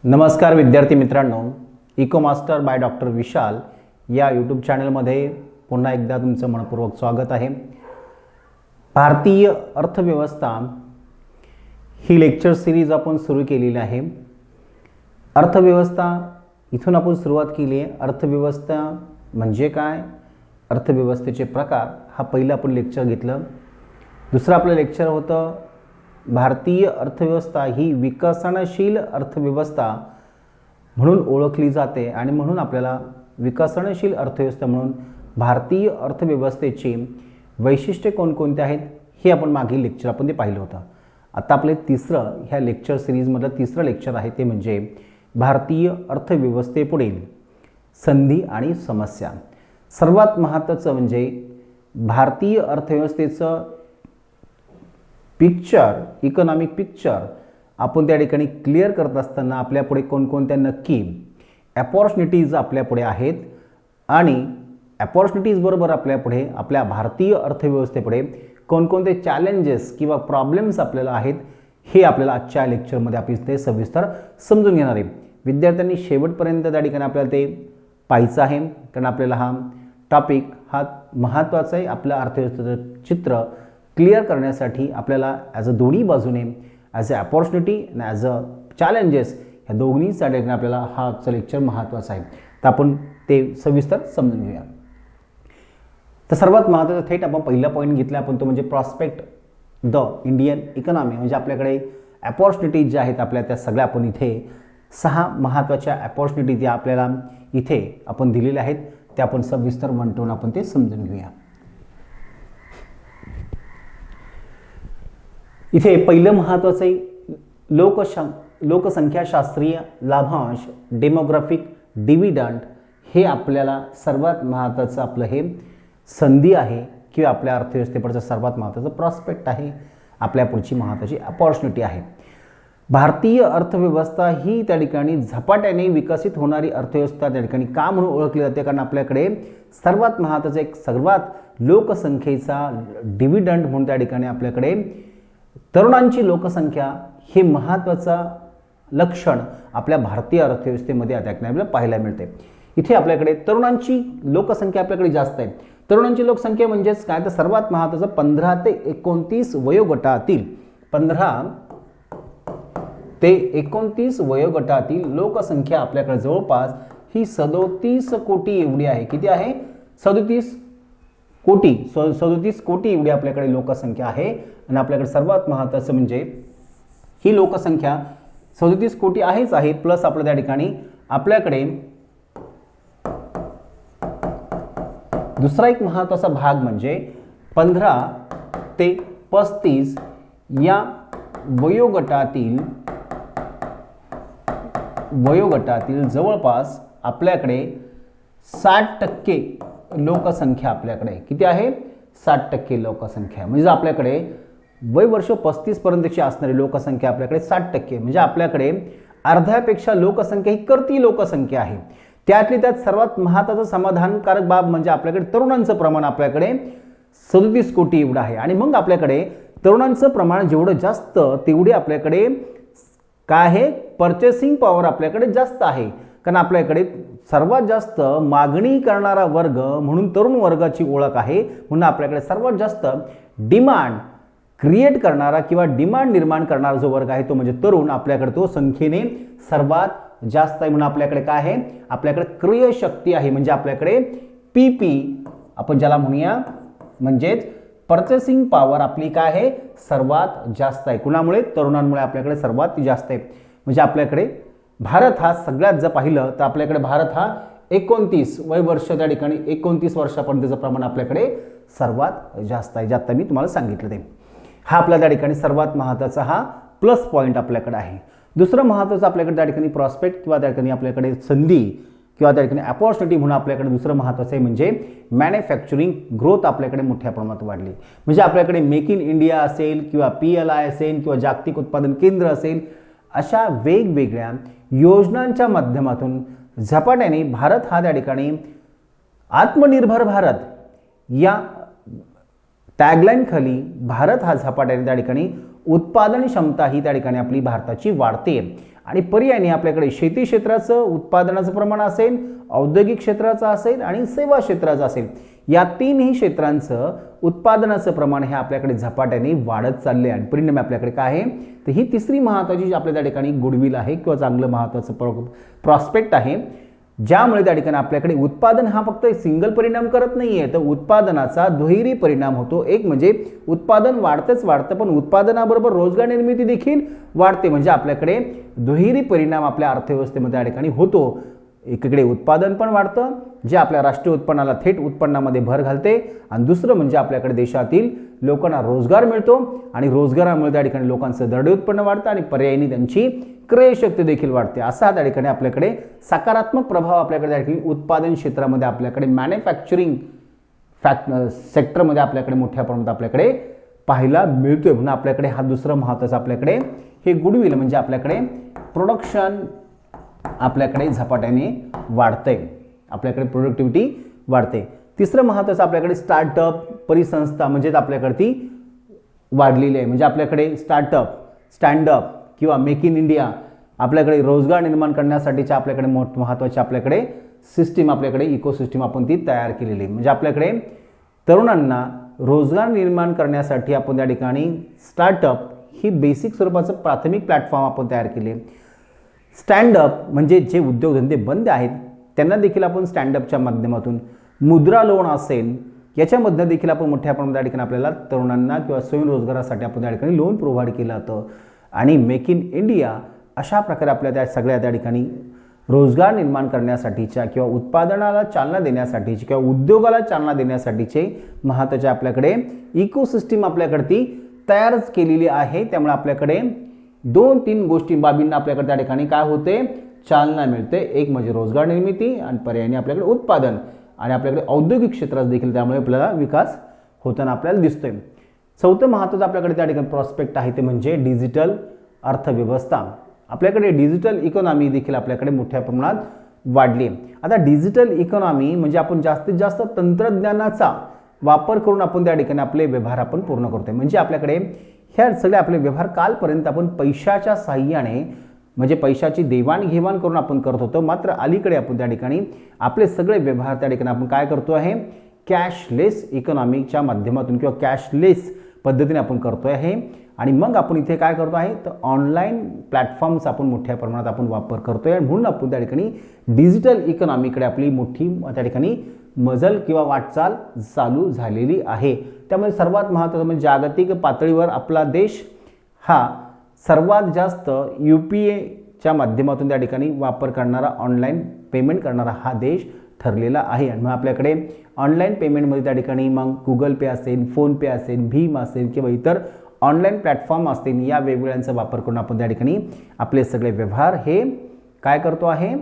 नमस्कार विद्यार्थी मित्रांनो, इको मास्टर बाय डॉक्टर विशाल या यूट्यूब चॅनलमध्ये पुन्हा एकदा तुमचं मनपूर्वक स्वागत आहे। भारतीय अर्थव्यवस्था ही लेक्चर सिरीज आपण सुरू केलेली आहे। अर्थव्यवस्था इथून आपण सुरुवात केली आहे। अर्थव्यवस्था म्हणजे काय, अर्थव्यवस्थेचे प्रकार हा पहिला आपण लेक्चर घेतलं। दुसरं आपलं लेक्चर होतं भारतीय अर्थव्यवस्था ही विकसनशील अर्थव्यवस्था म्हणून ओळखली जाते आणि म्हणून आपल्याला विकसनशील अर्थव्यवस्था म्हणून भारतीय अर्थव्यवस्थेची वैशिष्ट्ये कोणकोणती आहेत हे आपण मागील लेक्चर आपण ते पाहिलं होतं। आता आपले तिसरं ह्या लेक्चर सिरीजमधलं तिसरं लेक्चर आहे ते म्हणजे भारतीय अर्थव्यवस्थेपुढील संधी आणि समस्या। सर्वात महत्त्वाचं म्हणजे भारतीय अर्थव्यवस्थेचं पिक्चर, इकॉनॉमिक पिक्चर आपण त्या ठिकाणी क्लिअर करत असताना आपल्यापुढे कोणकोणत्या नक्की अपॉर्च्युनिटीज आपल्यापुढे आहेत आणि अपॉर्च्युनिटीज बरोबर आपल्यापुढे आपल्या भारतीय अर्थव्यवस्थेपुढे कोणकोणते चॅलेंजेस किंवा प्रॉब्लेम्स आपल्याला आहेत हे आपल्याला आजच्या लेक्चरमध्ये आपण ते सविस्तर समजून घेणार आहे। विद्यार्थ्यांनी शेवटपर्यंत त्या ठिकाणी आपल्याला ते पाहायचं आहे, कारण आपल्याला हा टॉपिक हा महत्त्वाचा आहे। आपल्या अर्थव्यवस्थेचं चित्र क्लिअर करण्यासाठी आपल्याला ॲज अ दोन्ही बाजूने ॲज अ अपॉर्च्युनिटी आणि ॲज अ चॅलेंजेस ह्या दोन्हीसाठी आपल्याला हा लेक्चर महत्त्वाचा आहे। तर आपण ते सविस्तर समजून घेऊया। तर सर्वात महत्त्वाचं थेट आपण पहिला पॉईंट घेतला आपण तो म्हणजे प्रॉस्पेक्ट द इंडियन इकॉनॉमी, म्हणजे आपल्याकडे अपॉर्च्युनिटीज ज्या आहेत आपल्या त्या सगळ्या आपण इथे 6 महत्त्वाच्या अपॉर्च्युनिटी ज्या आपल्याला इथे आपण दिलेल्या आहेत त्या आपण सविस्तर म्हणून आपण ते समजून घेऊया। इथे पहिलं महत्त्वाचं आहे लोकसंख्याशास्त्रीय लाभांश, डेमोग्राफिक डिव्हिडंड हे आपल्याला सर्वात महत्त्वाचं आपलं हे संधी आहे किंवा आपल्या अर्थव्यवस्थेपुढचं सर्वात महत्त्वाचं प्रॉस्पेक्ट आहे, आपल्या पुढची महत्त्वाची अपॉर्च्युनिटी आहे। भारतीय अर्थव्यवस्था ही त्या ठिकाणी झपाट्याने विकसित होणारी अर्थव्यवस्था त्या ठिकाणी का म्हणून ओळखली जाते, कारण आपल्याकडे सर्वात महत्त्वाचं एक सर्वात लोकसंख्येचा डिव्हिडंड म्हणून त्या ठिकाणी आपल्याकडे तरुणांची लोकसंख्या हे महत्त्वाचा लक्षण आपल्या भारतीय अर्थव्यवस्थेमध्ये आपल्याला पाहायला मिळते। इथे आपल्याकडे तरुणांची लोकसंख्या आपल्याकडे जास्त आहे। तरुणांची लोकसंख्या म्हणजेच काय, तर सर्वात महत्त्वाचं 15 ते 29 वयोगटातील 15 ते 29 वयोगटातील लोकसंख्या आपल्याकडे जवळपास ही 37 कोटी एवढी आहे। किती आहे? 37 कोटी एवढी आपल्याकडे लोकसंख्या आहे। आणि आपल्याकडे सर्वात महत्त्वाचं म्हणजे ही लोकसंख्या 37 कोटी आहेच आहे, प्लस आपल्या त्या ठिकाणी आपल्याकडे दुसरा एक महत्त्वाचा भाग म्हणजे 15 ते 35 या वयोगटातील जवळपास आपल्याकडे 60% लोकसंख्या आपल्याकडे किती आहे? 60% लोकसंख्या, म्हणजे आपल्याकडे वय वर्ष 35 पर्यंतची असणारी लोकसंख्या आपल्याकडे 60%, म्हणजे आपल्याकडे अर्ध्यापेक्षा लोकसंख्या ही करती लोकसंख्या आहे। त्यातली त्यात सर्वात महत्त्वाचं समाधानकारक बाब म्हणजे आपल्याकडे तरुणांचं प्रमाण आपल्याकडे 37 कोटी एवढं आहे। आणि मग आपल्याकडे तरुणांचं प्रमाण जेवढं जास्त तेवढे आपल्याकडे काय आहे, पर्चेसिंग पॉवर आपल्याकडे जास्त आहे, कारण आपल्याकडे सर्वात जास्त मागणी करणारा वर्ग म्हणून तरुण वर्गाची ओळख आहे। म्हणून आपल्याकडे सर्वात जास्त डिमांड क्रिएट करणारा किंवा डिमांड निर्माण करणारा जो वर्ग आहे तो म्हणजे तरुण, आपल्याकडे तो संख्येने सर्वात जास्त आहे। म्हणून आपल्याकडे काय आहे, आपल्याकडे क्रय शक्ती आहे, म्हणजे आपल्याकडे पीपी आपण ज्याला म्हणूया म्हणजेच पर्चेसिंग पॉवर आपली काय आहे, सर्वात जास्त आहे। कुणामुळे? तरुणांमुळे आपल्याकडे सर्वात जास्त आहे। म्हणजे आपल्याकडे भारत हा सगळ्यात जर पाहिलं तर आपल्याकडे भारत हा 29 वय वर्ष त्या ठिकाणी 29 वर्षापर्यंतचं प्रमाण आपल्याकडे सर्वात जास्त आहे, जे आता मी तुम्हाला सांगितलं ते। हा आपल्या त्या ठिकाणी सर्वात महत्त्वाचा हा प्लस पॉईंट आपल्याकडे आहे। दुसरं महत्त्वाचं आपल्याकडे त्या ठिकाणी प्रॉस्पेक्ट किंवा त्या ठिकाणी आपल्याकडे संधी किंवा त्या ठिकाणी अपॉर्च्युनिटी म्हणून आपल्याकडे दुसरं महत्त्वाचं आहे म्हणजे मॅन्युफॅक्चरिंग ग्रोथ आपल्याकडे मोठ्या प्रमाणात वाढली। म्हणजे आपल्याकडे मेक इन इंडिया असेल किंवा PLI असेल किंवा जागतिक उत्पादन केंद्र असेल, अशा वेगवेगळ्या योजनांच्या माध्यमातून झपाट्याने भारत हा त्या ठिकाणी आत्मनिर्भर भारत या टॅगलाईन खाली भारत हा झपाट्याने त्या ठिकाणी उत्पादन क्षमता ही त्या ठिकाणी आपली भारताची वाढते आणि पर्यायाने आपल्याकडे शेती क्षेत्राचं उत्पादनाचं प्रमाण असेल, औद्योगिक क्षेत्राचं असेल आणि सेवा क्षेत्राचं असेल, या तीनही क्षेत्रांचं उत्पादनाचं प्रमाण हे आपल्याकडे झपाट्याने वाढत चालले आणि परिणामी आपल्याकडे काय आहे तर ही तिसरी महत्त्वाची आपल्या त्या ठिकाणी गुडविल आहे किंवा चांगलं महत्त्वाचं प्रॉस्पेक्ट आहे, ज्यामुळे त्या ठिकाणी आपल्याकडे उत्पादन हा फक्त सिंगल परिणाम करत नाहीये तर उत्पादनाचा दुहेरी परिणाम होतो. एक म्हणजे उत्पादन वाढतं पण उत्पादनाबरोबर रोजगार निर्मिती देखील वाढते, म्हणजे आपल्याकडे दुहेरी परिणाम आपल्या अर्थव्यवस्थेमध्ये त्या ठिकाणी होतो. एकीकडे उत्पादन पण वाढतं जे आपल्या राष्ट्रीय उत्पन्नाला थेट उत्पन्नामध्ये भर घालते आणि दुसरं म्हणजे आपल्याकडे देशातील लोकांना रोजगार मिळतो आणि रोजगारामुळे त्या ठिकाणी लोकांचं दरडोई उत्पन्न वाढतं आणि पर्यायी त्यांची क्रयशक्ती देखील वाढते. असा त्या ठिकाणी आपल्याकडे सकारात्मक प्रभाव आपल्याकडे त्या ठिकाणी उत्पादन क्षेत्रामध्ये आपल्याकडे मॅन्युफॅक्चरिंग सेक्टरमध्ये आपल्याकडे मोठ्या प्रमाणात आपल्याकडे पाहायला मिळतोय. म्हणून आपल्याकडे हा दुसरं महत्त्वाचं आपल्याकडे हे गुडविल म्हणजे आपल्याकडे प्रोडक्शन आपल्याकडे झपाट्याने वाढतंय, आपल्याकडे प्रोडक्टिव्हिटी वाढते. तिसरं महत्त्वाचं आपल्याकडे स्टार्टअप परिसंस्था म्हणजेच आपल्याकडे ती वाढलेली आहे, म्हणजे आपल्याकडे स्टार्टअप, स्टँडअप किंवा मेक इन इंडिया आपल्याकडे रोजगार निर्माण करण्यासाठीच्या आपल्याकडे महत्त्वाची आपल्याकडे सिस्टीम आपल्याकडे इकोसिस्टीम आपण ती तयार केलेली आहे. म्हणजे आपल्याकडे तरुणांना रोजगार निर्माण करण्यासाठी आपण त्या ठिकाणी स्टार्टअप ही बेसिक स्वरूपाचं प्राथमिक प्लॅटफॉर्म आपण तयार केले. स्टँडअप म्हणजे जे उद्योगधंदे बंद आहेत त्यांना देखील आपण स्टँडअपच्या माध्यमातून मुद्रा लोन असेल याच्यामधनं देखील आपण मोठ्या प्रमाणात त्या ठिकाणी आपल्याला तरुणांना किंवा स्वयंरोजगारासाठी आपण त्या ठिकाणी लोन प्रोव्हाइड केलं जातं आणि मेक इन इंडिया अशा प्रकारे आपल्या त्या सगळ्या त्या ठिकाणी रोजगार निर्माण करण्यासाठीच्या किंवा उत्पादनाला चालना देण्यासाठीची किंवा उद्योगाला चालना देण्यासाठीचे महत्त्वाचे आपल्याकडे इकोसिस्टीम आपल्याकडे ती तयारच केलेली आहे. त्यामुळे आपल्याकडे 2-3 गोष्टी बाबींना आपल्याकडे त्या ठिकाणी काय होते चालना मिळते. एक म्हणजे रोजगार निर्मिती आणि पर्यायाने आपल्याकडे उत्पादन आणि आपल्याकडे औद्योगिक क्षेत्रात देखील त्यामुळे आपल्याला विकास होताना आपल्याला दिसतोय. चौथं महत्त्वाचं आपल्याकडे त्या ठिकाणी प्रॉस्पेक्ट आहे ते म्हणजे डिजिटल अर्थव्यवस्था. आपल्याकडे डिजिटल इकॉनॉमी देखील आपल्याकडे मोठ्या प्रमाणात वाढली. आता डिजिटल इकॉनॉमी म्हणजे आपण जास्तीत जास्त तंत्रज्ञानाचा वापर करून आपण त्या ठिकाणी आपले व्यवहार आपण पूर्ण करतोय. म्हणजे आपल्याकडे ह्या सगळे आपले व्यवहार कालपर्यंत आपण पैशाच्या साहाय्याने म्हणजे पैशाची देवाणघेवाण करून आपण करत होतो, मात्र अलीकडे आपण त्या ठिकाणी आपले सगळे व्यवहार त्या ठिकाणी आपण काय करतो आहे कॅशलेस इकॉनॉमीच्या माध्यमातून किंवा कॅशलेस पद्धतीने आपण करतोय आहे. आणि मग आपण इथे काय करतो आहे तर ऑनलाईन प्लॅटफॉर्म्स आपण मोठ्या प्रमाणात आपण वापर करतोय आणि म्हणून आपण त्या ठिकाणी डिजिटल इकॉनॉमीकडे आपली मोठी त्या ठिकाणी मजल किंवा वाटचाल चालू झालेली आहे. त्यामुळे सर्वात महत्त्वाचं म्हणजे जागतिक पातळीवर आपला देश हा सर्वात जास्त UPAच्या माध्यमातून त्या ठिकाणी वापर करणारा ऑनलाईन पेमेंट करणारा हा देश ठरलेला आहे. आणि मग आपल्याकडे ऑनलाईन पेमेंटमध्ये त्या ठिकाणी मग गुगल पे असेल, फोनपे असेल, भीम असेल किंवा इतर ऑनलाईन प्लॅटफॉर्म असतील या वेगवेगळ्यांचा वापर करून आपण त्या ठिकाणी आपले सगळे व्यवहार हे काय करतो आहे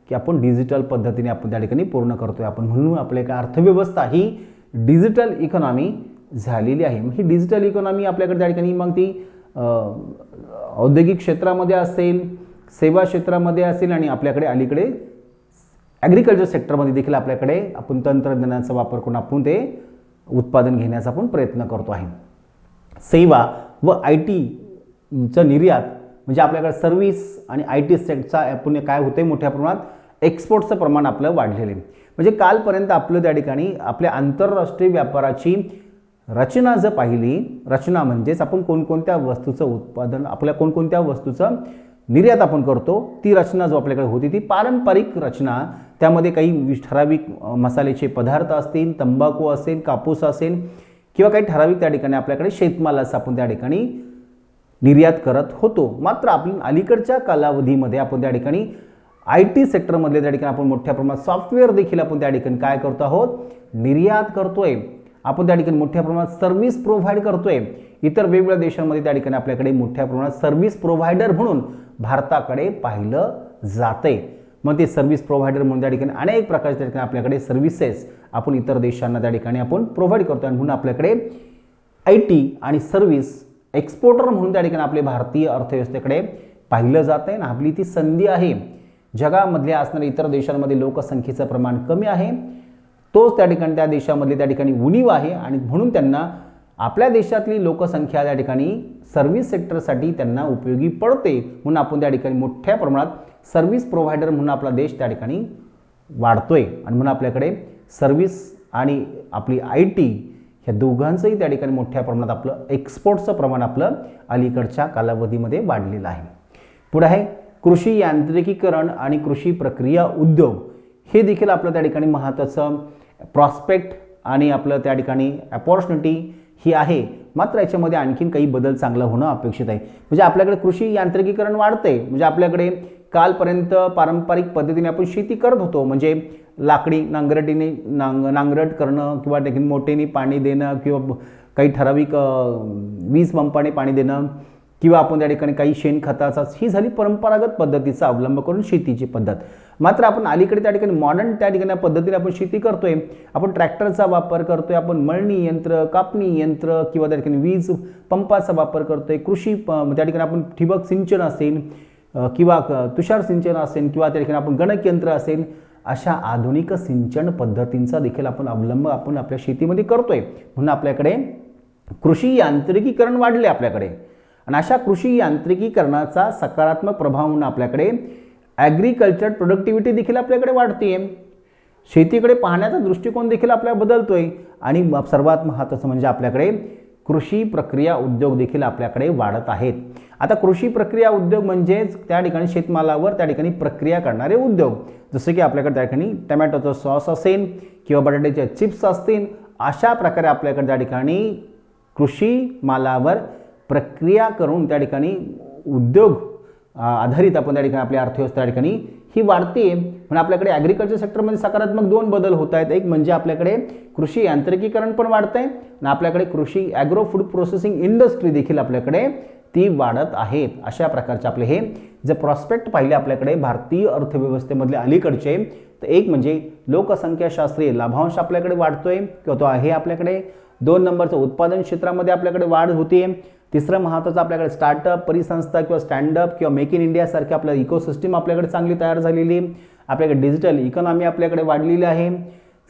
की आपण डिजिटल पद्धतीने आपण त्या ठिकाणी पूर्ण करतोय आपण. म्हणून आपल्या काय अर्थव्यवस्था ही डिजिटल इकॉनॉमी झालेली आहे. ही डिजिटल इकॉनॉमी आपल्याकडे त्या ठिकाणी मग ती औद्योगिक क्षेत्रामध्ये असेल, सेवा क्षेत्रामध्ये असेल आणि आपल्याकडे अलीकडे ॲग्रिकल्चर सेक्टरमध्ये देखील आपल्याकडे आपण तंत्रज्ञानाचा वापर करून आपण ते उत्पादन घेण्याचा आपण प्रयत्न करतो आहे. सेवा व ITचं निर्यात म्हणजे आपल्याकडे सर्व्हिस आणि IT सेक्टरचा आपण काय होते मोठ्या प्रमाणात एक्सपोर्टचं प्रमाण आपलं वाढलेलं आहे. म्हणजे कालपर्यंत आपलं त्या ठिकाणी आपल्या आंतरराष्ट्रीय व्यापाराची रचना जर पाहिली, रचना म्हणजेच आपण कोणकोणत्या वस्तूचं उत्पादन आपल्या कोणकोणत्या वस्तूचं निर्यात आपण करतो ती रचना जो आपल्याकडे होती ती पारंपरिक रचना. त्यामध्ये काही ठराविक मसाल्याचे पदार्थ असतील, तंबाखू असेल, कापूस असेल किंवा काही ठराविक त्या ठिकाणी आपल्याकडे शेतमालाचं आपण त्या ठिकाणी निर्यात करत होतो. मात्र आपण अलीकडच्या कालावधीमध्ये आपण त्या ठिकाणी IT सेक्टरमधले त्या ठिकाणी आपण मोठ्या प्रमाणात सॉफ्टवेअर देखील आपण त्या ठिकाणी काय करतो आहोत निर्यात करतोय. आपण त्या ठिकाणी मोठ्या प्रमाणात सर्व्हिस प्रोव्हाइड करतोय. इतर वेगवेगळ्या देशांमध्ये त्या ठिकाणी आपल्याकडे मोठ्या प्रमाणात सर्व्हिस प्रोव्हायडर म्हणून भारताकडे पाहिलं जातंय. मग ते सर्व्हिस प्रोव्हायडर म्हणून त्या ठिकाणी अनेक प्रकारच्या त्या ठिकाणी आपल्याकडे सर्व्हिसेस आपण इतर देशांना त्या ठिकाणी आपण प्रोव्हाइड करतो आणि म्हणून आपल्याकडे IT आणि सर्व्हिस एक्सपोर्टर म्हणून त्या ठिकाणी आपले भारतीय अर्थव्यवस्थेकडे पाहिलं जात आहे. आणि आपली ती संधी आहे. जगामधल्या असणाऱ्या इतर देशांमध्ये लोकसंख्येचं प्रमाण कमी आहे, तोच त्या ठिकाणी त्या देशामधली त्या ठिकाणी उणीव आहे आणि म्हणून त्यांना आपल्या देशातली लोकसंख्या त्या ठिकाणी सर्व्हिस सेक्टरसाठी त्यांना उपयोगी पडते, म्हणून आपण त्या ठिकाणी मोठ्या प्रमाणात सर्व्हिस प्रोव्हायडर म्हणून आपला देश त्या ठिकाणी वाढतोय आणि म्हणून आपल्याकडे सर्व्हिस आणि आपली IT ह्या दोघांचंही त्या ठिकाणी मोठ्या प्रमाणात आपलं एक्सपोर्टचं प्रमाण आपलं अलीकडच्या कालावधीमध्ये वाढलेलं आहे. पुढे आहे कृषी यांत्रिकीकरण आणि कृषी प्रक्रिया उद्योग. हे देखील आपलं त्या ठिकाणी महत्त्वाचं प्रॉस्पेक्ट आणि आपलं त्या ठिकाणी अपॉर्च्युनिटी ही आहे. मात्र याच्यामध्ये आणखीन काही बदल चांगलं होणं अपेक्षित आहे. म्हणजे आपल्याकडे कृषी यांत्रिकीकरण वाढते, म्हणजे आपल्याकडे कालपर्यंत पारंपरिक पद्धतीने आपण शेती करत होतो, म्हणजे लाकडी नांगरटीने नांगरट करणं किंवा देखील मोटेने पाणी देणं किंवा काही ठराविक वीज पंपाने पाणी देणं किंवा आपण त्या ठिकाणी काही शेणखताचा, ही झाली परंपरागत पद्धतीचा अवलंब करून शेतीची पद्धत. मात्र आपण अलीकडे त्या ठिकाणी मॉडर्न त्या ठिकाणी पद्धतीने आपण शेती करतोय. आपण ट्रॅक्टरचा वापर करतोय, आपण मळणी यंत्र, कापणी यंत्र किंवा त्या ठिकाणी वीज पंपाचा वापर करतोय. कृषी त्या ठिकाणी आपण ठिबक सिंचन असेल किंवा तुषार सिंचन असेल किंवा त्या ठिकाणी आपण गणक यंत्र असेल, अशा आधुनिक सिंचन पद्धतींचा देखील आपण अवलंब आपण आपल्या शेतीमध्ये करतोय. म्हणून आपल्याकडे कृषी यांत्रिकीकरण वाढले आपल्याकडे आणि अशा कृषी यांत्रिकीकरणाचा सकारात्मक प्रभाव म्हणून आपल्याकडे ॲग्रिकल्चर प्रोडक्टिव्हिटी देखील आपल्याकडे वाढते. शेतीकडे पाहण्याचा दृष्टिकोन देखील आपला बदलतोय आणि सर्वात महत्त्वाचं म्हणजे आपल्याकडे कृषी प्रक्रिया उद्योग देखील आपल्याकडे वाढत आहेत. आता कृषी प्रक्रिया उद्योग म्हणजेच त्या ठिकाणी शेतमालावर त्या ठिकाणी प्रक्रिया करणारे उद्योग, जसे की आपल्याकडे त्या ठिकाणी टमॅटोचं सॉस असेल किंवा बटाट्याचे चिप्स असतील, अशा प्रकारे आपल्याकडे त्या ठिकाणी कृषी मालावर प्रक्रिया करून त्या ठिकाणी उद्योग आधारित आपण त्या ठिकाणी आपली अर्थव्यवस्था त्या ठिकाणी ही वाढते. पण आपल्याकडे ॲग्रिकल्चर सेक्टरमध्ये सकारात्मक दोन बदल होत आहेत. एक म्हणजे आपल्याकडे कृषी यांत्रिकीकरण पण वाढत आहे आणि आपल्याकडे कृषी ॲग्रो फूड प्रोसेसिंग इंडस्ट्री देखील आपल्याकडे ती वाढत आहेत. अशा प्रकारचे आपले हे जे प्रॉस्पेक्ट पाहिले आपल्याकडे भारतीय अर्थव्यवस्थेमधले अलीकडचे, तर एक म्हणजे लोकसंख्याशास्त्रीय लाभांश आपल्याकडे वाढतोय किंवा तो आहे आपल्याकडे. 2 नंबरचं उत्पादन क्षेत्रामध्ये आपल्याकडे वाढ होते. तिसरं महत्त्वाचं आपल्याकडे स्टार्टअप परिसंस्था किंवा स्टँडअप किंवा मेक इन इंडिया सारखे आपलं इकोसिस्टम आपल्याकडे चांगली तयार झालेली. आपल्याकडे डिजिटल इकॉनॉमी आपल्याकडे वाढलेली आहे.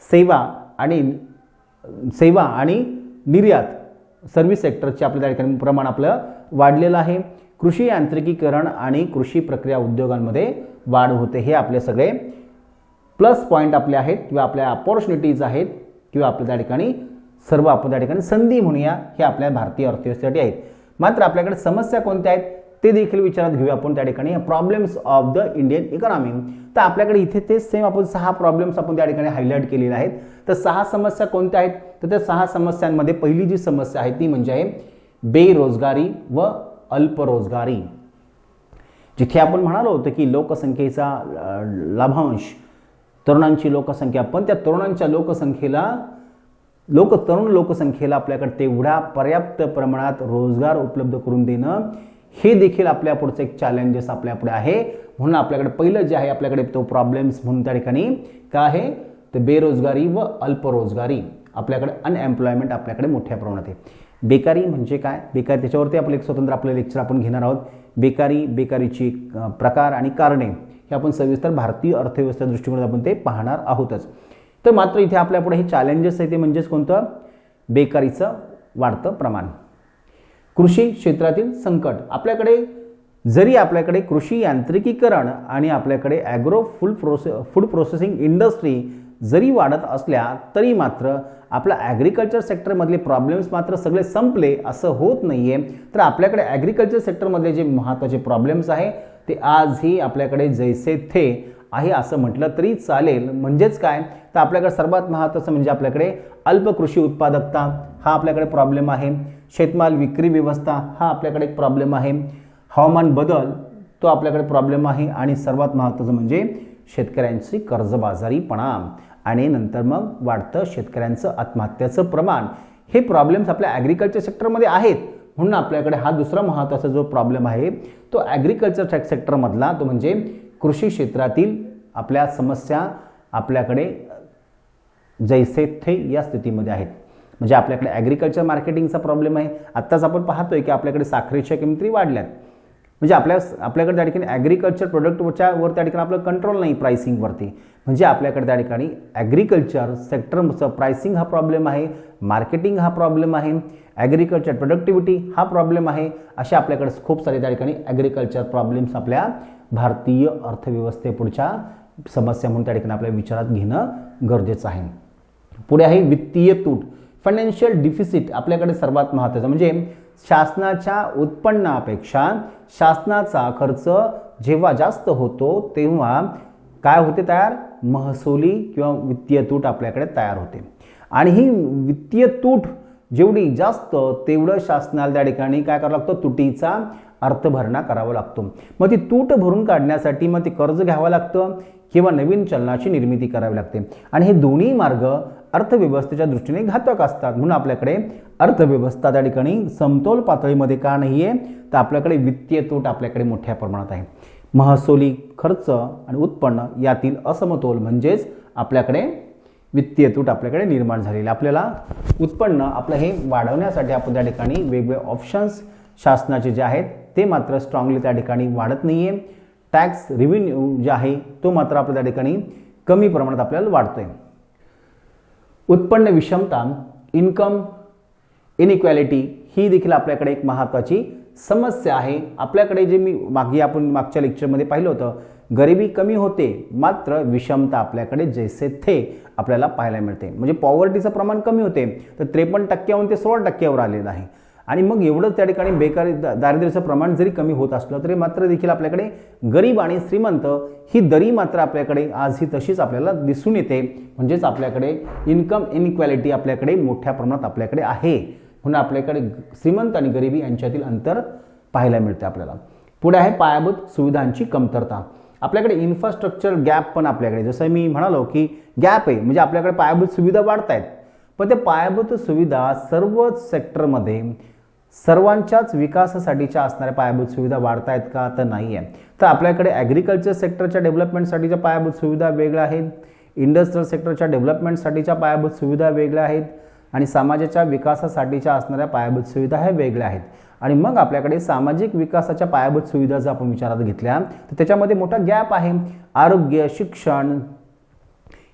सेवा आणि निर्यात सर्व्हिस सेक्टरचे आपल्या त्या ठिकाणी प्रमाण आपलं वाढलेलं आहे. कृषी यांत्रिकीकरण आणि कृषी प्रक्रिया उद्योगांमध्ये वाढ होते. हे आपले सगळे प्लस पॉईंट आपले आहेत किंवा आपल्या अपॉर्च्युनिटीज आहेत किंवा आपल्या त्या ठिकाणी सर्व आपण त्या ठिकाणी संधी म्हणूया, हे आपल्या भारतीय अर्थव्यवस्थेसाठी आहेत. मात्र आपल्याकडे समस्या कोणत्या आहेत ते देखील विचारात घेऊया आपण त्या ठिकाणी. Problems of the Indian economy. तर आपल्याकडे इथे तेच सेम आपण 6 प्रॉब्लेम्स आपण त्या ठिकाणी हायलाईट केलेले आहेत. तर 6 समस्या कोणत्या आहेत, तर त्या 6 समस्यांमध्ये पहिली जी समस्या आहे ती म्हणजे आहे बेरोजगारी व अल्परोजगारी. जिथे आपण म्हणालो होतो की लोकसंख्येचा लाभांश, तरुणांची लोकसंख्या, पण त्या तरुणांच्या तरुण लोकसंख्येला आपल्याकडे तेवढ्या पर्याप्त प्रमाणात रोजगार उपलब्ध करून देणं, हे देखील आपल्या पुढचं एक चॅलेंजेस आपल्यापुढे आहे. म्हणून आपल्याकडे पहिलं जे आहे आपल्याकडे तो प्रॉब्लेम्स म्हणून त्या ठिकाणी काय आहे, तर बेरोजगारी व अल्परोजगारी. आपल्याकडे अनएम्प्लॉयमेंट आपल्याकडे मोठ्या प्रमाणात आहे. बेकारी म्हणजे काय, बेकारी त्याच्यावरती आपलं एक स्वतंत्र आपलं लेक्चर आपण घेणार आहोत. बेकारीची प्रकार आणि कारणे हे आपण सविस्तर भारतीय अर्थव्यवस्था दृष्टिकोनात आपण ते पाहणार आहोतच. तर मात्र इथे आपल्यापुढे हे चॅलेंजेस आहे ते म्हणजेच कोणतं, बेकारीचं वाढतं प्रमाण. कृषी क्षेत्रातील संकट. जरी आपल्याकडे कृषी यांत्रिकीकरण आणि आपल्याकडे ॲग्रो फूड प्रोसेसिंग इंडस्ट्री जरी वाढत असल्या तरी मात्र आपला ॲग्रिकल्चर सेक्टरमधले प्रॉब्लेम्स मात्र सगळे संपले असं होत नाही आहे. तर आपल्याकडे ॲग्रिकल्चर सेक्टरमधले जे महत्त्वाचे प्रॉब्लेम्स आहे ते आजही आपल्याकडे जैसे थे आहे असं म्हटलं तरी चालेल. म्हणजेच काय, तर आपल्याकडे सर्वात महत्त्वाचं म्हणजे आपल्याकडे अल्प कृषी उत्पादकता हा आपल्याकडे प्रॉब्लेम आहे. शेतमाल विक्री व्यवस्था हा आपल्याकडे एक प्रॉब्लेम आहे. हवामान बदल तो आपल्याकडे प्रॉब्लेम आहे. आणि सर्वात महत्त्वाचं म्हणजे शेतकऱ्यांची कर्जबाजारीपणा आणि नंतर मग वाढतं शेतकऱ्यांचं आत्महत्याचं प्रमाण. हे प्रॉब्लेम्स आपल्या ॲग्रिकल्चर सेक्टरमध्ये आहेत. म्हणून आपल्याकडे हा दुसरा महत्त्वाचा जो प्रॉब्लेम आहे तो ॲग्रिकल्चर सेक्टरमधला, तो म्हणजे कृषी क्षेत्रातील आपल्या समस्या आपल्याकडे जैसे थे या स्थितीमध्ये आहेत. म्हणजे आपल्याकडे ॲग्रिकल्चर मार्केटिंगचा प्रॉब्लेम आहे. आत्ताच आपण पाहतोय की आपल्याकडे साखरेच्या किमती वाढल्यात. म्हणजे आपल्याकडे त्या ठिकाणी ॲग्रिकल्चर प्रोडक्टच्या वर त्या ठिकाणी आपलं कंट्रोल नाही प्राइसिंगवरती. म्हणजे आपल्याकडे त्या ठिकाणी ॲग्रिकल्चर सेक्टरचं प्राइसिंग हा प्रॉब्लेम आहे, मार्केटिंग हा प्रॉब्लेम आहे, ॲग्रिकल्चर प्रोडक्टिव्हिटी हा प्रॉब्लेम आहे. अशा आपल्याकडे खूप सारे त्या ठिकाणी ॲग्रिकल्चर प्रॉब्लेम्स आपल्या भारतीय अर्थव्यवस्थेपुढच्या समस्या म्हणून त्या ठिकाणी आपल्या विचारात घेणं गरजेचं आहे. पुढे आहे वित्तीय तूट, फायनान्शियल डिफिसिट. आपल्याकडे सर्वात महत्त्वाचं म्हणजे शासनाच्या उत्पन्नापेक्षा शासनाचा खर्च जेव्हा जास्त होतो तेव्हा काय होते तयार, महसुली किंवा वित्तीय तूट आपल्याकडे तयार होते. आणि ही वित्तीय तूट जेवढी जास्त तेवढं शासनाला त्या ठिकाणी काय करावं लागतं, तुटीचा अर्थभरणा करावा लागतो. मग ती तूट भरून काढण्यासाठी मग ते कर्ज घ्यावं लागतं किंवा नवीन चलनाची निर्मिती करावी लागते. आणि हे दोन्ही मार्ग अर्थव्यवस्थेच्या दृष्टीने घातक असतात. म्हणून आपल्याकडे अर्थव्यवस्था त्या ठिकाणी समतोल पातळीमध्ये का नाही आहे, तर आपल्याकडे वित्तीय तूट आपल्याकडे मोठ्या प्रमाणात आहे. महसुली खर्च आणि उत्पन्न यातील असमतोल म्हणजेच आपल्याकडे वित्तीय तूट आपल्याकडे निर्माण झालेली. आपल्याला उत्पन्न आपलं हे वाढवण्यासाठी आपण त्या ठिकाणी वेगवेगळे ऑप्शन्स शासनाचे जे आहेत ते मात्र स्ट्रॉंगली त्या ठिकाणी वाढत नाही आहे. टॅक्स रेव्हेन्यू जे आहे तो मात्र आपल्या त्या ठिकाणी कमी प्रमाणात आपल्याला वाढतोय. उत्पन्न विषमता, इन्कम इनइक्वॅलिटी ही देखील आपल्याकडे एक महत्त्वाची समस्या आहे. आपल्याकडे जे मी आपण मागच्या लेक्चरमध्ये पाहिलं होतं, गरिबी कमी होते मात्र विषमता आपल्याकडे जैसे थे आपल्याला पाहायला मिळते. म्हणजे पॉवर्टीचं प्रमाण कमी होते तर 53% ते 16% आलेलं आहे. आणि मग एवढं त्या ठिकाणी बेकारी दारिद्र्याचं प्रमाण जरी कमी होत असलं तरी मात्र देखील आपल्याकडे गरीब आणि श्रीमंत ही दरी मात्र आपल्याकडे आज ही तशीच आपल्याला दिसून येते. म्हणजेच आपल्याकडे इन्कम इनइक्वॅलिटी आपल्याकडे मोठ्या प्रमाणात आपल्याकडे आहे. म्हणून आपल्याकडे श्रीमंत आणि गरिबी यांच्यातील अंतर पाहायला मिळते आपल्याला. पुढे आहे पायाभूत सुविधांची कमतरता. आपल्याकडे इन्फ्रास्ट्रक्चर गॅप पण आपल्याकडे, जसं मी म्हणालो की गॅप आहे म्हणजे आपल्याकडे पायाभूत सुविधा वाढत आहेत पण ते पायाभूत सुविधा सर्वच सेक्टरमध्ये सर्वांच्याच विकासासाठीच्या असणाऱ्या पायाभूत सुविधा वाढत आहेत का, तर नाही आहे. तर आपल्याकडे ॲग्रिकल्चर सेक्टरच्या डेव्हलपमेंटसाठीच्या पायाभूत सुविधा वेगळ्या आहेत, इंडस्ट्रियल सेक्टरच्या डेव्हलपमेंटसाठीच्या पायाभूत सुविधा वेगळ्या आहेत आणि समाजाच्या विकासासाठीच्या असणाऱ्या पायाभूत सुविधा ह्या वेगळ्या आहेत. आणि मग आपल्याकडे सामाजिक विकासाच्या पायाभूत सुविधा जर आपण विचारात घेतल्या तर त्याच्यामध्ये मोठा गॅप आहे. आरोग्य, शिक्षण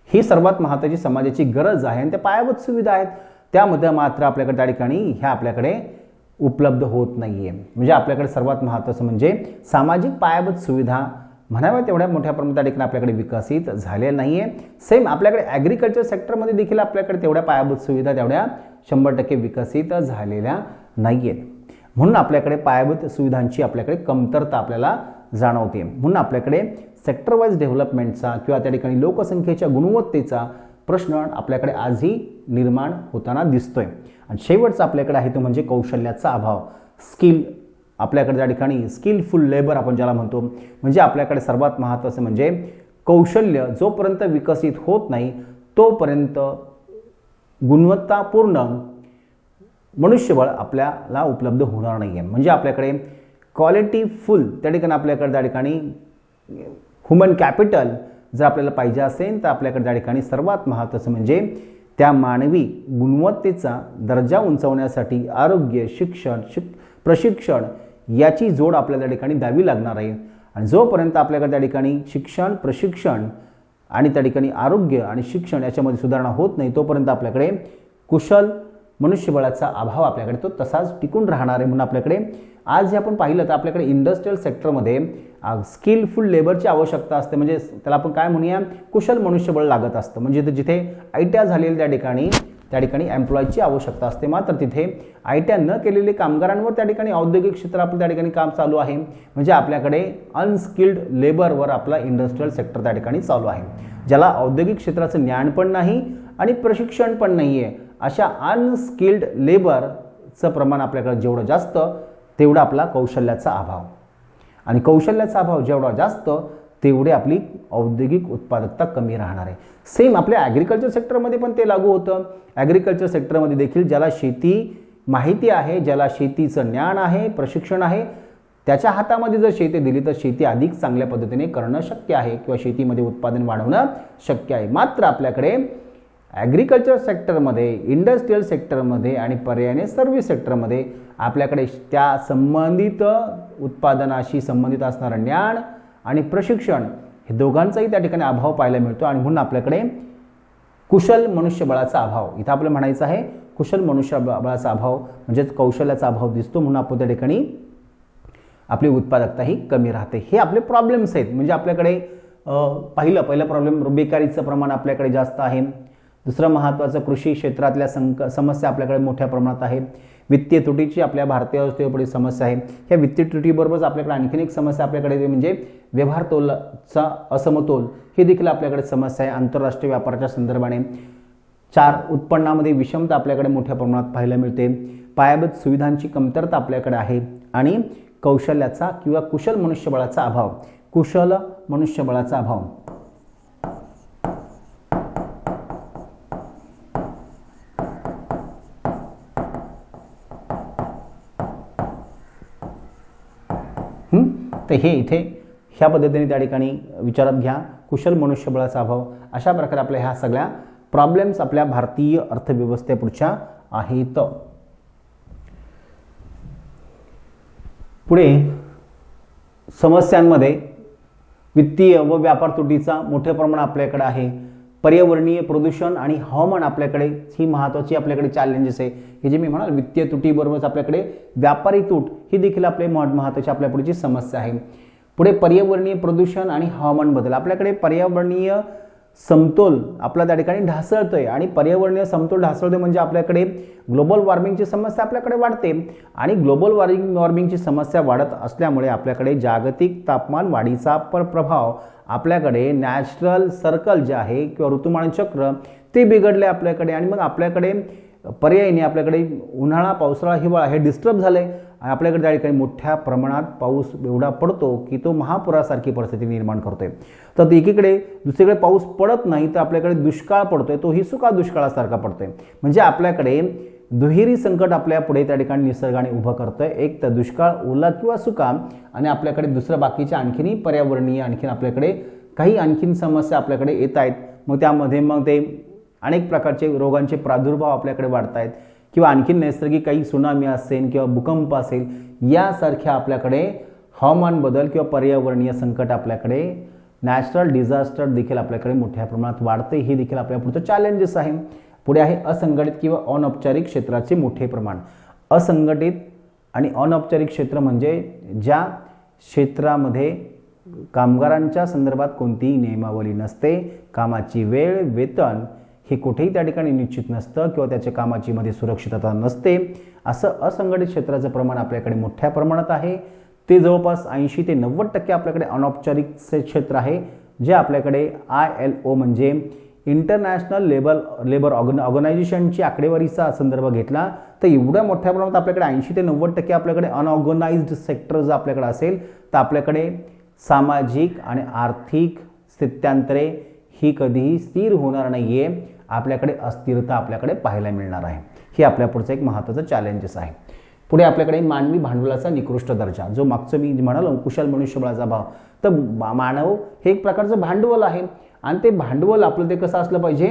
ही सर्वात महत्त्वाची समाजाची गरज आहे आणि त्या पायाभूत सुविधा आहेत, त्यामध्ये मात्र आपल्याकडे त्या ठिकाणी ह्या आपल्याकडे उपलब्ध होत नाही आहे. म्हणजे आपल्याकडे सर्वात महत्त्वाचं म्हणजे सामाजिक पायाभूत सुविधा म्हणाव्या तेवढ्या मोठ्या प्रमाणात त्या ठिकाणी आपल्याकडे विकसित झालेल्या नाही आहे. सेम आपल्याकडे ॲग्रिकल्चर सेक्टरमध्ये देखील आपल्याकडे तेवढ्या पायाभूत सुविधा तेवढ्या 100% विकसित झालेल्या नाही आहेत. म्हणून आपल्याकडे पायाभूत सुविधांची आपल्याकडे कमतरता आपल्याला जाणवते. म्हणून आपल्याकडे सेक्टर वाईज डेव्हलपमेंटचा किंवा त्या ठिकाणी लोकसंख्येच्या गुणवत्तेचा प्रश्न आपल्याकडे आजही निर्माण होताना दिसतोय. आणि शेवटचा आपल्याकडे आहे तो म्हणजे कौशल्याचा अभाव, स्किल. आपल्याकडे त्या ठिकाणी स्किलफुल लेबर आपण ज्याला म्हणतो, म्हणजे आपल्याकडे सर्वात महत्त्वाचं म्हणजे कौशल्य जोपर्यंत विकसित होत नाही तोपर्यंत गुणवत्तापूर्ण मनुष्यबळ आपल्याला उपलब्ध होणार नाही आहे. म्हणजे आपल्याकडे क्वालिटी फुल त्या ठिकाणी आपल्याकडे त्या ठिकाणी ह्युमन कॅपिटल जर आपल्याला पाहिजे असेल तर आपल्याकडे त्या ठिकाणी सर्वात महत्त्वाचं म्हणजे त्या मानवी गुणवत्तेचा दर्जा उंचावण्यासाठी आरोग्य, शिक्षण, प्रशिक्षण याची जोड आपल्याला त्या ठिकाणी द्यावी लागणार आहे. आणि जोपर्यंत आपल्याकडे त्या ठिकाणी शिक्षण, प्रशिक्षण आणि त्या ठिकाणी आरोग्य आणि शिक्षण याच्यामध्ये सुधारणा होत नाही तोपर्यंत आपल्याकडे कुशल मनुष्यबळाचा अभाव आपल्याकडे तो तसाच टिकून राहणार आहे. म्हणून आपल्याकडे आज हे आपण पाहिलं तर आपल्याकडे इंडस्ट्रियल सेक्टरमध्ये स्किलफुल लेबरची आवश्यकता असते. म्हणजे त्याला आपण काय म्हणूया, कुशल मनुष्यबळ लागत असतं. म्हणजे जिथे ITI झालेल्या त्या ठिकाणी एम्प्लॉयची आवश्यकता असते, मात्र तिथे ITI न केलेले कामगारांवर त्या ठिकाणी औद्योगिक क्षेत्र आपलं त्या ठिकाणी काम चालू आहे. म्हणजे आपल्याकडे अनस्किल्ड लेबरवर आपला इंडस्ट्रियल सेक्टर त्या ठिकाणी चालू आहे, ज्याला औद्योगिक क्षेत्राचं ज्ञान पण नाही आणि प्रशिक्षण पण नाही आहे. अशा अनस्किल्ड लेबरचं प्रमाण आपल्याकडे जेवढं जास्त तेवढा आपला कौशल्याचा अभाव, आणि कौशल्याचा अभाव जेवढा जास्त तेवढे आपली औद्योगिक उत्पादकता कमी राहणार आहे. सेम आपल्या ॲग्रिकल्चर सेक्टरमध्ये पण ते लागू होतं. ॲग्रिकल्चर सेक्टरमध्ये देखील ज्याला शेती माहिती आहे, ज्याला शेतीचं ज्ञान आहे, प्रशिक्षण आहे, त्याच्या हातामध्ये जर शेती दिली तर शेती अधिक चांगल्या पद्धतीने करणं शक्य आहे किंवा शेतीमध्ये उत्पादन वाढवणं शक्य आहे. मात्र आपल्याकडे ॲग्रिकल्चर सेक्टरमध्ये, इंडस्ट्रियल सेक्टरमध्ये आणि पर्यायाने सर्व्हिस सेक्टरमध्ये आपल्याकडे त्या संबंधित उत्पादनाशी संबंधित असणारं ज्ञान आणि प्रशिक्षण हे दोघांचाही त्या ठिकाणी अभाव पाहायला मिळतो आणि म्हणून आपल्याकडे कुशल मनुष्यबळाचा अभाव, इथं आपल्याला म्हणायचं आहे कुशल मनुष्यबळाचा अभाव म्हणजेच कौशल्याचा अभाव दिसतो, म्हणून आपण त्या ठिकाणी आपली उत्पादकता ही कमी राहते. हे आपले प्रॉब्लेम्स आहेत. म्हणजे आपल्याकडे पहिला प्रॉब्लेम बेकारीचं प्रमाण आपल्याकडे जास्त आहे. दुसरं महत्त्वाचं कृषी क्षेत्रातल्या समस्या आपल्याकडे मोठ्या प्रमाणात आहे. वित्तीय तुटीची आपल्या भारतीय अर्थव्यवस्थेवर समस्या आहे. ह्या वित्तीय तुटीबरोबरच आपल्याकडे आणखीन एक समस्या आपल्याकडे म्हणजे व्यवहार तोलाचा असमतोल ही देखील आपल्याकडे समस्या आहे. आंतरराष्ट्रीय व्यापाराच्या संदर्भाने 4 उत्पन्नामध्ये विषमता आपल्याकडे मोठ्या प्रमाणात पाहायला मिळते. पायाभूत सुविधांची कमतरता आपल्याकडे आहे आणि कौशल्याचा किंवा कुशल मनुष्यबळाचा अभाव. कुशल मनुष्यबळाचा अभाव तर हे इथे ह्या पद्धतीने त्या ठिकाणी विचारात घ्या. कुशल मनुष्यबळाचा अभाव अशा प्रकारे आपल्या ह्या सगळ्या प्रॉब्लेम्स आपल्या भारतीय अर्थव्यवस्थेपुढच्या आहेत. पुढे समस्यांमध्ये वित्तीय व व्यापार तुटीचा मोठ्या प्रमाणात आपल्याकडे आहे. पर्यावरणीय प्रदूषण आणि हवामान आपल्याकडे ही महत्त्वाची आपल्याकडे चॅलेंजेस आहे. हे जे मी म्हणाल वित्तीय तुटीबरोबरच आपल्याकडे व्यापारी तूट ही देखील आपले महत्त्वाची आपल्या पुढची समस्या आहे. पुढे पर्यावरणीय प्रदूषण आणि हवामान बदल आपल्याकडे पर्यावरणीय समतोल आपला त्या ठिकाणी ढासळतोय आणि पर्यावरणीय समतोल ढासळतोय म्हणजे आपल्याकडे ग्लोबल वॉर्मिंगची समस्या आपल्याकडे वाढते आणि ग्लोबल वॉर्मिंगची समस्या वाढत असल्यामुळे आपल्याकडे जागतिक तापमान वाढीचा प्रभाव आपल्याकडे नॅचरल सर्कल जे आहे किंवा ऋतुमान चक्र ते बिघडले आपल्याकडे आणि मग आपल्याकडे पर्यायीने आपल्याकडे उन्हाळा पावसाळा हिवाळा हे डिस्टर्ब झाले आणि आपल्याकडे त्या ठिकाणी मोठ्या प्रमाणात पाऊस एवढा पडतो की तो महापुरासारखी परिस्थिती निर्माण करतोय. तर एकीकडे दुसरीकडे पाऊस पडत नाही तर आपल्याकडे दुष्काळ पडतोय, तोही सुका दुष्काळासारखा पडतोय. म्हणजे आपल्याकडे दुहेरी संकट आपल्या पुढे त्या ठिकाणी निसर्गाने उभं करतोय. एक तर दुष्काळ ओला किंवा सुका आणि आपल्याकडे दुसरं बाकीच्या आणखीनही पर्यावरणीय आणखीन आपल्याकडे काही आणखीन समस्या आपल्याकडे येत आहेत. मग त्यामध्ये मग ते अनेक प्रकारचे रोगांचे प्रादुर्भाव आपल्याकडे वाढत आहेत किंवा आणखीन नैसर्गिक काही सुनामी असेल किंवा भूकंप असेल यासारख्या आपल्याकडे हवामान बदल किंवा पर्यावरणीय संकट आपल्याकडे नॅचरल डिझास्टर देखील आपल्याकडे मोठ्या प्रमाणात वाढते. हे देखील आपल्या पुढचं चॅलेंजेस आहे. पुढे आहे असंघटित किंवा अनौपचारिक क्षेत्राचे मोठे प्रमाण. असंघटित आणि अनौपचारिक क्षेत्र म्हणजे ज्या क्षेत्रामध्ये कामगारांच्या संदर्भात कोणतीही नियमावली नसते, कामाची वेळ वेतन हे कुठेही त्या ठिकाणी निश्चित नसतं किंवा त्याच्या कामाची मध्ये सुरक्षितता नसते, असं असंघटित क्षेत्राचं प्रमाण आपल्याकडे मोठ्या प्रमाणात आहे. ते जवळपास 80 ते 90% आपल्याकडे अनौपचारिक क्षेत्र आहे जे आपल्याकडे ILO म्हणजे इंटरनॅशनल लेबर ऑर्गनायझेशनची आकडेवारीचा संदर्भ घेतला तर एवढ्या मोठ्या प्रमाणात आपल्याकडे 80 ते 90% आपल्याकडे अनऑर्गनाइज्ड सेक्टर जर आपल्याकडे असेल तर आपल्याकडे सामाजिक आणि आर्थिक स्थित्यांतरे ही कधीही स्थिर होणार नाही आहे. आपल्याकडे अस्थिरता आपल्याकडे पाहायला मिळणार आहे. हे आपल्या पुढचं एक महत्त्वाचं चॅलेंजेस आहे. पुढे आपल्याकडे मानवी भांडवलाचा निकृष्ट दर्जा जो मागचं मी म्हणालो कुशल मनुष्यबळाचा अभाव. तर मानव हे एक प्रकारचं भांडवल आहे आणि ते भांडवल आपलं ते कसं असलं पाहिजे,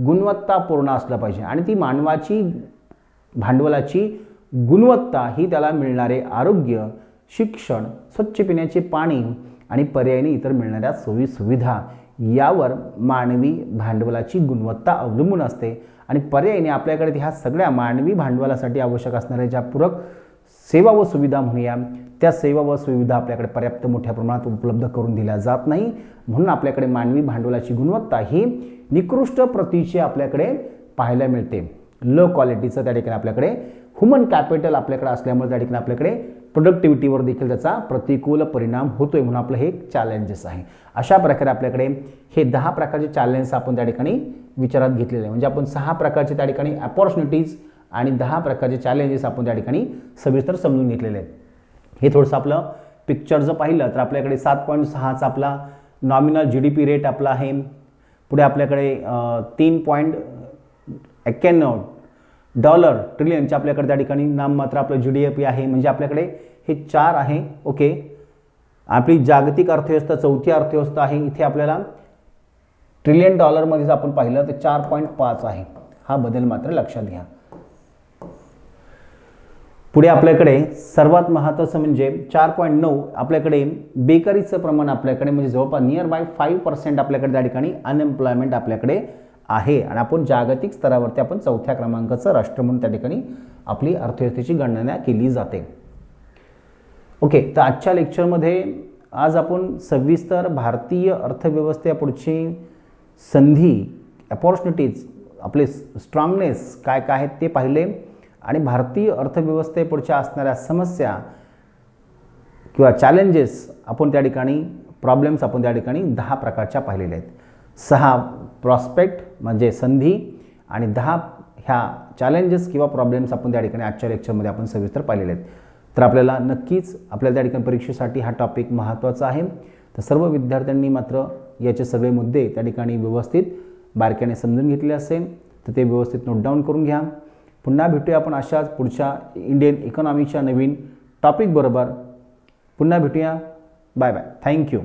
गुणवत्तापूर्ण असलं पाहिजे आणि ती मानवाची भांडवलाची गुणवत्ता ही त्याला मिळणारे आरोग्य, शिक्षण, स्वच्छ पिण्याचे पाणी आणि पर्यायीने इतर मिळणाऱ्या सोयी सुविधा यावर मानवी भांडवलाची गुणवत्ता अवलंबून असते आणि पर्यायीने आपल्याकडे ह्या सगळ्या मानवी भांडवलासाठी आवश्यक असणाऱ्या ज्या पूरक सेवा व सुविधा म्हणूया त्या सेवा व सुविधा आपल्याकडे पर्याप्त मोठ्या प्रमाणात उपलब्ध करून दिल्या जात नाही. म्हणून आपल्याकडे मानवी भांडवलाची गुणवत्ता ही निकृष्ट प्रतीची आपल्याकडे पाहायला मिळते. लो क्वालिटीचं त्या ठिकाणी आपल्याकडे ह्युमन कॅपिटल आपल्याकडे असल्यामुळे त्या ठिकाणी आपल्याकडे प्रोडक्टिव्हिटीवर देखील त्याचा प्रतिकूल परिणाम होतोय. म्हणून आपलं हे चॅलेंजेस आहे. अशा प्रकारे आपल्याकडे हे 10 प्रकारचे चॅलेंजेस आपण त्या ठिकाणी विचारात घेतलेले आहे. म्हणजे आपण 6 प्रकारचे त्या ठिकाणी अपॉर्च्युनिटीज आणि 10 प्रकारचे चॅलेंजेस आपण त्या ठिकाणी सविस्तर समजून घेतलेले आहेत. हे थोडंसं आपलं पिक्चर जर पाहिलं तर आपल्याकडे 7.6चा आपला नॉमिनल GDP रेट आपला आहे. पुढे आपल्याकडे 3.91 डॉलर ट्रिलियनच्या आपल्याकडे त्या ठिकाणी नाममात्र आपलं GDP आहे. म्हणजे आपल्याकडे हे 4 आहे. ओके, आपली जागतिक अर्थव्यवस्था 4थी अर्थव्यवस्था आहे. इथे आपल्याला ट्रिलियन डॉलरमध्ये जर आपण पाहिलं तर 4.5 आहे. हा बदल मात्र लक्षात घ्या. पुढे आपल्याकडे सर्वात महत्त्वाचं म्हणजे 4.9 आपल्याकडे बेकारीचं प्रमाण आपल्याकडे म्हणजे जवळपास नियर बाय 5% आपल्याकडे त्या ठिकाणी अनएम्प्लॉयमेंट आपल्याकडे आहे आणि आपण जागतिक स्तरावरती आपण 4थ्या क्रमांकाचं राष्ट्र म्हणून त्या ठिकाणी आपली अर्थव्यवस्थेची गणना केली जाते. ओके, तर आजच्या लेक्चरमध्ये आज आपण सविस्तर भारतीय अर्थव्यवस्थेपुढची संधी, अपॉर्च्युनिटीज, आपले स्ट्रॉंगनेस काय काय आहेत ते पाहिले आणि भारतीय अर्थव्यवस्थेपुढच्या असणाऱ्या समस्या किंवा चॅलेंजेस आपण त्या ठिकाणी, प्रॉब्लेम्स आपण त्या ठिकाणी 10 प्रकारच्या पाहिलेल्या आहेत. 6 प्रॉस्पेक्ट म्हणजे संधी आणि 10 ह्या चॅलेंजेस किंवा प्रॉब्लेम्स आपण त्या ठिकाणी आजच्या लेक्चरमध्ये आपण सविस्तर पाहिलेले आहेत. तर आपल्याला नक्कीच आपल्याला त्या ठिकाणी परीक्षेसाठी हा टॉपिक महत्त्वाचा आहे. तर सर्व विद्यार्थ्यांनी मात्र याचे सगळे मुद्दे त्या ठिकाणी व्यवस्थित बारकाईने समजून घेतले असेल तर ते व्यवस्थित नोट डाऊन करून घ्या. पुन्हा भेटूया आपण अशाच पुढच्या इंडियन इकॉनॉमीच्या नवीन टॉपिक बरोबर. पुन्हा भेटूया. Bye bye. थँक्यू.